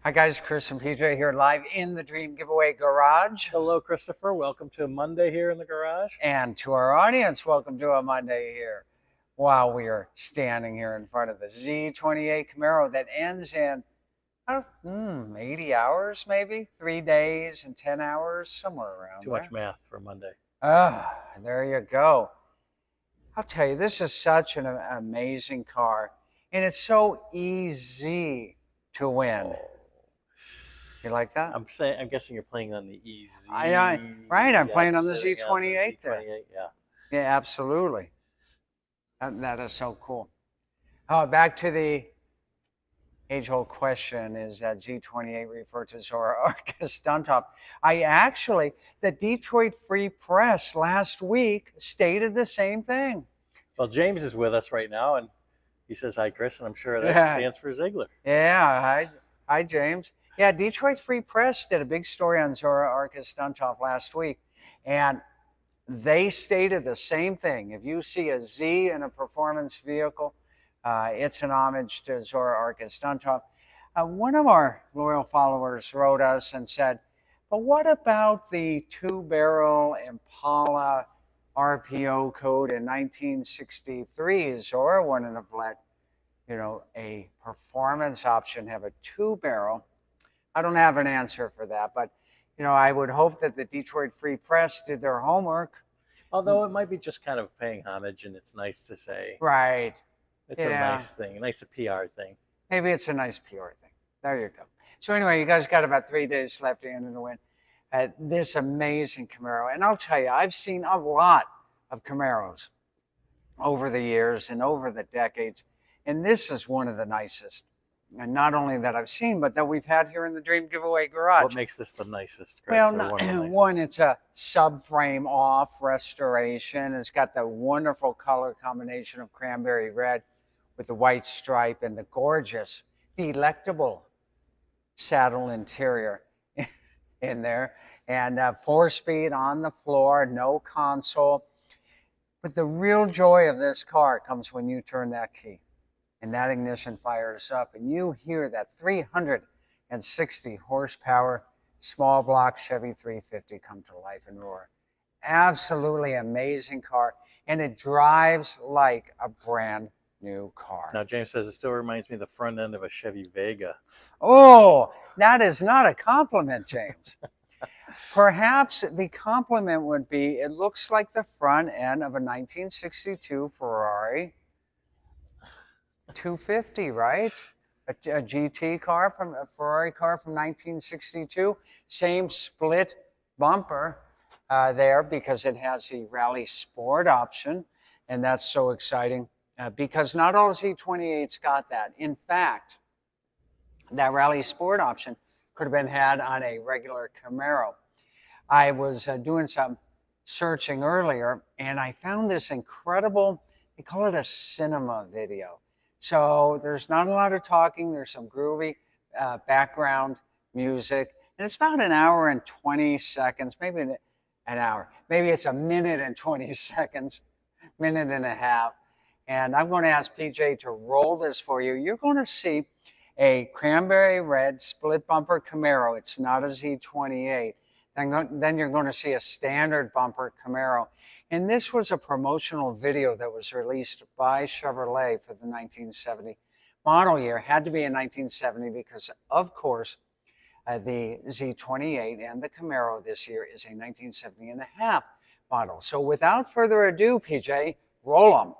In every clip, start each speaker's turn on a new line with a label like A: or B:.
A: Hi guys, Chris and PJ here live in the Dream Giveaway Garage.
B: Hello, Christopher. Welcome to Monday here in the garage.
A: And to our audience, welcome to a Monday here. While we are standing here in front of the Z28 Camaro that ends in 80 hours, maybe 3 days and 10 hours, somewhere around
B: Too
A: there.
B: much math for Monday.
A: There you go. I'll tell you, this is such an amazing car, and it's so easy to win. You like that?
B: I'm guessing you're playing on the EZ.
A: Right, I'm playing on the Z28 there.
B: Yeah.
A: Yeah, absolutely. That is so cool. Back to the age-old question, is that Z28 referred to Zora Arkus Duntov? The Detroit Free Press last week stated the same thing.
B: Well, James is with us right now, and he says, hi, Chris, and I'm sure that stands for Ziegler.
A: Yeah, hi, James. Yeah, Detroit Free Press did a big story on Zora Arkus Duntov last week, and they stated the same thing. If you see a Z in a performance vehicle, it's an homage to Zora Arkus Duntov. One of our loyal followers wrote us and said, but what about the two-barrel Impala RPO code in 1963? Zora wouldn't have let, a performance option have a two-barrel. I don't have an answer for that, but I would hope that the Detroit Free Press did their homework.
B: Although it might be just kind of paying homage, and it's nice to say.
A: Right.
B: It's a nice thing, a nice PR thing.
A: Maybe it's a nice PR thing. There you go. So anyway, you guys got about 3 days left to end in the win. This amazing Camaro. And I'll tell you, I've seen a lot of Camaros over the years and over the decades. And this is one of the nicest. And not only that I've seen, but that we've had here in the Dream Giveaway Garage.
B: What makes this the nicest, Chris?
A: Well, one, it's a subframe off restoration. It's got the wonderful color combination of cranberry red with the white stripe and the gorgeous, delectable saddle interior in there. And 4-speed on the floor, no console. But the real joy of this car comes when you turn that key. And that ignition fires up, and you hear that 360 horsepower small block Chevy 350 come to life and roar. Absolutely amazing car, and it drives like a brand new car.
B: Now, James says it still reminds me of the front end of a Chevy Vega.
A: Oh, that is not a compliment, James. Perhaps the compliment would be, it looks like the front end of a 1962 Ferrari 250, right? A GT car from a Ferrari car from 1962. Same split bumper there because it has the Rally Sport option. And that's so exciting because not all Z28s got that. In fact, that Rally Sport option could have been had on a regular Camaro. I was doing some searching earlier and I found this incredible, they call it a cinema video. So there's not a lot of talking. There's some groovy background music. And it's about 1 hour and 20 seconds, maybe an hour. Maybe it's 1 minute and 20 seconds, minute and a half. And I'm going to ask PJ to roll this for you. You're going to see a cranberry red split bumper Camaro. It's not a Z28. Then you're going to see a standard bumper Camaro. And this was a promotional video that was released by Chevrolet for the 1970 model year. Had to be in 1970 because, of course, the Z28 and the Camaro this year is a 1970 and a half model. So without further ado, PJ, roll them.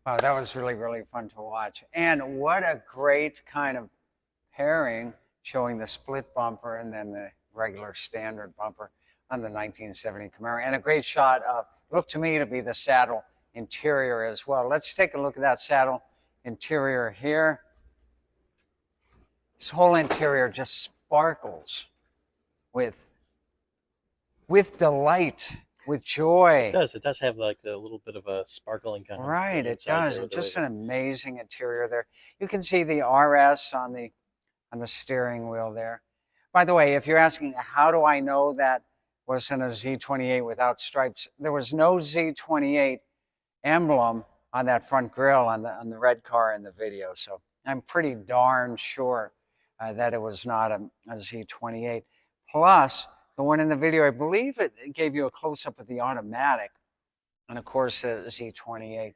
A: Wow, that was really, really fun to watch. And what a great kind of pairing, showing the split bumper and then the regular standard bumper on the 1970 Camaro. And a great shot of, looked to me to be the saddle interior as well. Let's take a look at that saddle interior here. This whole interior just sparkles with delight, with joy.
B: It does have like a little bit of a sparkling kind of
A: Right,
B: thing
A: it
B: inside
A: does.
B: there
A: It's
B: with
A: just
B: the-
A: an amazing interior there. You can see the RS on the steering wheel there. By the way, if you're asking how do I know that wasn't a Z28 without stripes, there was no Z28 emblem on that front grille on the red car in the video. So I'm pretty darn sure that it was not a Z28. Plus, the one in the video, I believe it gave you a close-up of the automatic. And of course, the Z28.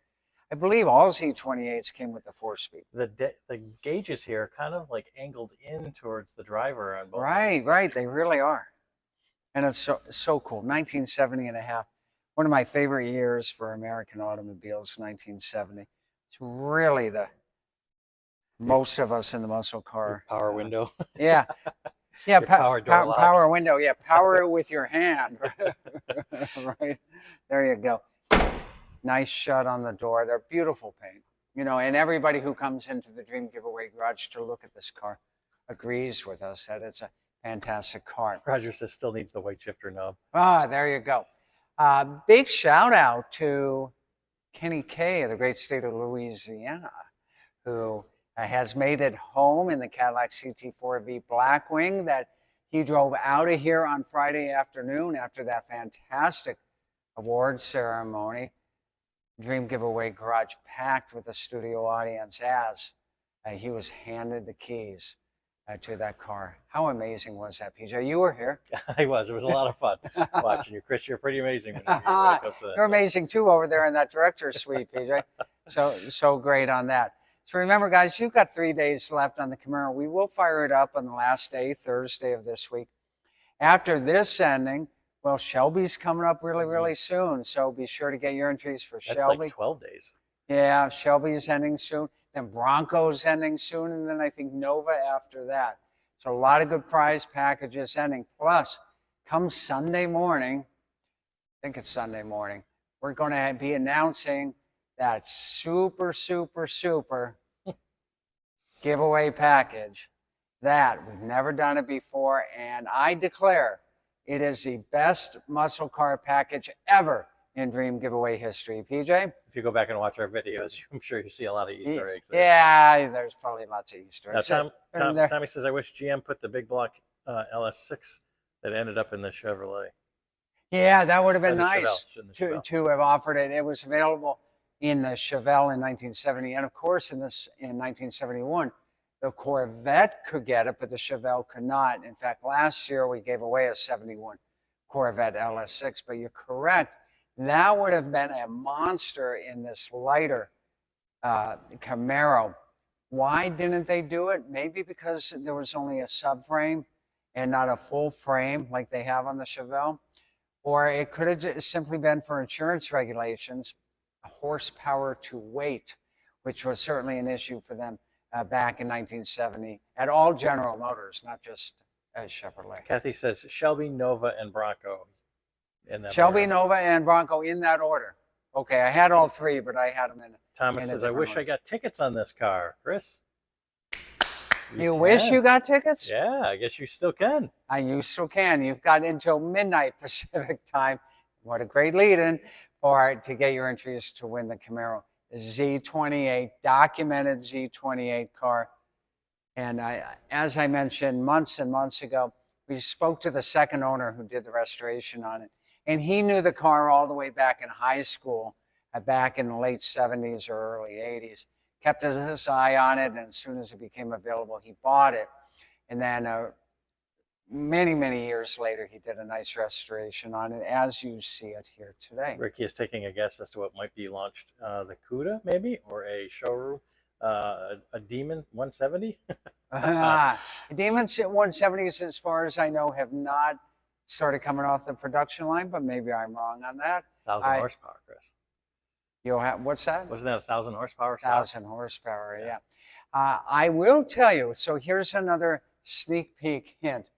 A: I believe all Z28s came with the 4-speed.
B: The gauges here are kind of like angled in towards the driver on both.
A: Right, right. They really are. And it's so cool. 1970 and a half. One of my favorite years for American automobiles, 1970. It's really the most of us in the muscle car.
B: Power window.
A: Yeah. Yeah,
B: power door locks.
A: power window. Yeah, power it with your hand. Right. There you go. Nice shut on the door. They're beautiful paint. You know, and everybody who comes into the Dream Giveaway Garage to look at this car agrees with us that it's a fantastic car.
B: Roger says still needs the white shifter knob.
A: Ah, there you go. Big shout out to Kenny Kay of the great state of Louisiana, who has made it home in the Cadillac CT4V Blackwing that he drove out of here on Friday afternoon after that fantastic award ceremony. Dream Giveaway Garage packed with a studio audience as he was handed the keys to that car. How amazing was that, PJ? You were here.
B: I was. It was a lot of fun watching you. Chris, you're pretty amazing. Whenever you wake up to that
A: You're
B: stuff.
A: amazing too over there in that director's suite, PJ. So great on that. So remember, guys, you've got 3 days left on the Camaro. We will fire it up on the last day, Thursday of this week. After this ending, well, Shelby's coming up really, really soon. So be sure to get your entries for
B: That's
A: Shelby.
B: like 12 days.
A: Yeah, Shelby's ending soon. Then Bronco's ending soon. And then I think Nova after that. So a lot of good prize packages ending. Plus, come Sunday morning, I think it's Sunday morning, we're going to be announcing that super giveaway package that we've never done it before. And I declare it is the best muscle car package ever in Dream Giveaway history. PJ?
B: If you go back and watch our videos, I'm sure you see a lot of Easter eggs there.
A: Yeah, there's probably lots of Easter
B: Now,
A: eggs.
B: Tommy says, I wish GM put the big block LS6 that ended up in the Chevrolet.
A: Yeah, that would have been
B: The
A: nice
B: Chevelle.
A: to have offered it. It was available in the Chevelle in 1970. And of course, in 1971, the Corvette could get it, but the Chevelle could not. In fact, last year we gave away a 71 Corvette LS6, but you're correct. That would have been a monster in this lighter Camaro. Why didn't they do it? Maybe because there was only a subframe and not a full frame like they have on the Chevelle. Or it could have just simply been for insurance regulations, horsepower to weight, which was certainly an issue for them back in 1970 at all General Motors, not just Chevrolet.
B: Kathy says Shelby, Nova, and Bronco. In that
A: Shelby,
B: order.
A: Nova, and Bronco in that order. Okay, I had all three, but I had them in.
B: Thomas
A: in a
B: says, I
A: different
B: wish
A: order.
B: I got tickets on this car. Chris?
A: You wish
B: can.
A: you got tickets?
B: Yeah, I guess you still can.
A: You still can. You've got until midnight Pacific time. What a great lead-in to get your entries to win the Camaro Z28, documented Z28 car. And as I mentioned months and months ago, we spoke to the second owner who did the restoration on it. And he knew the car all the way back in high school, back in the late 70s or early 80s. Kept his eye on it, and as soon as it became available, he bought it. And then many, many years later, he did a nice restoration on it, as you see it here today.
B: Ricky is taking a guess as to what might be launched. The CUDA, maybe, or a showroom. A Demon 170?
A: Demon 170s, as far as I know, have not started coming off the production line, but maybe I'm wrong on that.
B: 1,000 horsepower, Chris.
A: You'll have, what's that?
B: Wasn't that 1,000 horsepower?
A: 1,000 horsepower, yeah. I will tell you, so here's another sneak peek hint.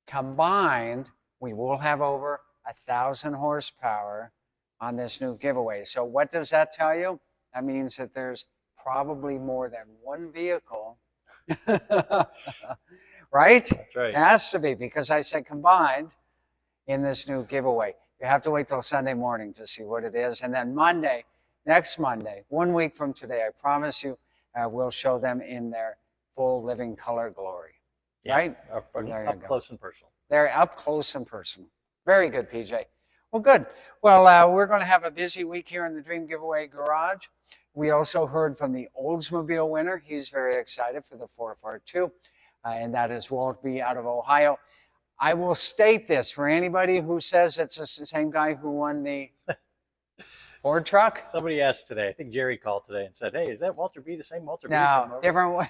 A: Combined, we will have over 1,000 horsepower on this new giveaway. So what does that tell you? That means that there's probably more than one vehicle. Right?
B: That's right.
A: It has to be, because I said combined in this new giveaway. You have to wait till Sunday morning to see what it is. And then Monday, next Monday, 1 week from today, I promise you, we'll show them in their full living color glory.
B: Yeah,
A: Right?
B: Up
A: There you go.
B: close and personal.
A: They're up close and personal. Very good, PJ. Well, good. Well, we're going to have a busy week here in the Dream Giveaway Garage. We also heard from the Oldsmobile winner. He's very excited for the 442, and that is Walt B. out of Ohio. I will state this for anybody who says it's the same guy who won the Ford truck.
B: Somebody asked today, I think Jerry called today and said, hey, is that Walter B, the same Walter B?
A: No,
B: from over-"
A: different,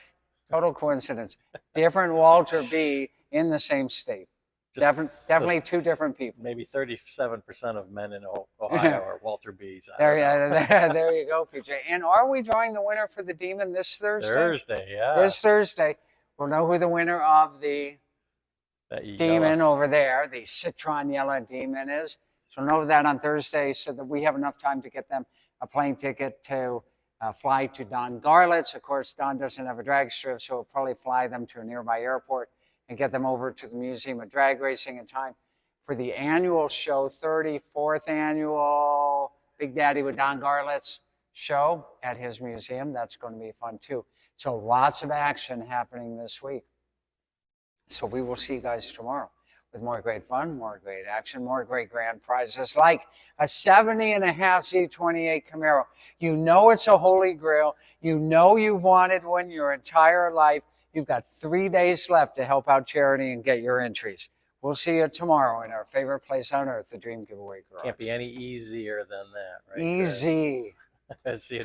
A: total coincidence. Different Walter B. in the same state. Definitely two different people.
B: Maybe 37% of men in Ohio are Walter B's.
A: There you go, PJ. And are we drawing the winner for the Demon this Thursday?
B: Thursday, yeah.
A: This Thursday, we'll know who the winner of the
B: That
A: Demon
B: yellow-
A: over there, the Citron Yellow Demon is. So we'll know that on Thursday so that we have enough time to get them a plane ticket to fly to Don Garlitz. Of course, Don doesn't have a drag strip, so we'll probably fly them to a nearby airport and get them over to the Museum of Drag Racing in time for the annual show, 34th annual Big Daddy with Don Garlitz show at his museum. That's going to be fun too. So lots of action happening this week. So we will see you guys tomorrow with more great fun, more great action, more great grand prizes like a 70.5 Z28 Camaro. You know it's a holy grail. You know you've wanted one your entire life. You've got 3 days left to help out charity and get your entries. We'll see you tomorrow in our favorite place on earth, the Dream Giveaway Garage.
B: Can't be any easier than that, right?
A: Easy.
B: See you